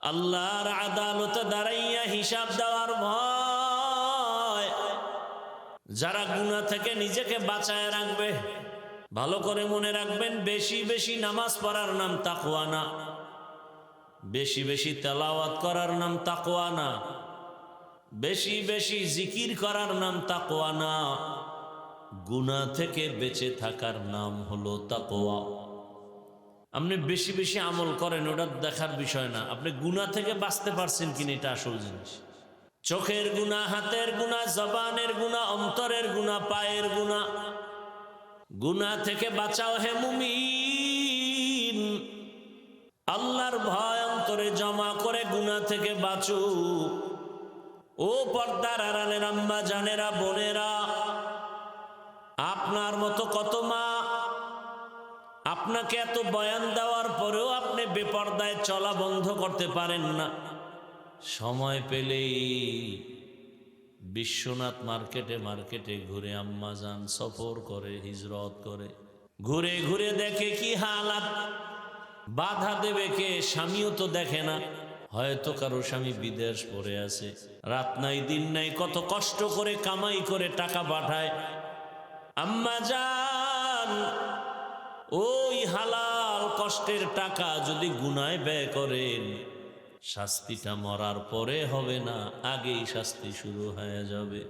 আল্লাহর আদালতে দাঁড়াইয়া হিসাব দেওয়ার ভয়। যারা গুনাহ থেকে নিজেকে বাঁচায় রাখবে, ভালো করে মনে রাখবেন, বেশি বেশি নামাজ পড়ার নাম তাকওয়া না, বেশি বেশি তেলাওয়াত করার নাম তাকওয়া না, বেশি বেশি জিকির করার নাম তাকওয়া না, গুনাহ থেকে বেঁচে থাকার নাম হলো তাকওয়া। আপনি বেশি বেশি আমল করেন, ওটা দেখার বিষয় না, আপনি গুনাহ থেকে বাঁচতে পারছেন কিনা এটা আসল জিনিস। চোখের গুনাহ, হাতের গুনাহ, জবানের গুনাহ, অন্তরের গুনাহ, পায়ের গুনাহ, গুনাহ থেকে বাঁচাও হে মুমিন। আল্লাহর ভয় অন্তরে জমা করে গুনাহ থেকে বাঁচো। ও পর্দার আড়ালের আম্মা জানেরা, বোনেরা, আপনার মতো কত মা আপনাকে এত বয়ান দেওয়ার পরেও আপনি বেপর্দায় চলা বন্ধ করতে পারেন না। সময় পেলেই বিশ্বনাথ মার্কেটে মার্কেটে ঘুরে, আম্মা জান সফর করে, হিজরত করে, ঘুরে ঘুরে দেখে কি হালাত। বাধা দেবে কে? স্বামীও তো দেখে না, হয়তো কারো স্বামী বিদেশ পড়ে আছে, রাত নাই দিন নাই কত কষ্ট করে কামাই করে টাকা পাঠায়। আম্মা জান ওই হালাল কষ্টের টাকা যদি গুনায় ব্যয় করেন, শাস্তিটা মরার পরে হবে না, আগেই শাস্তি শুরু হয়ে যাবে।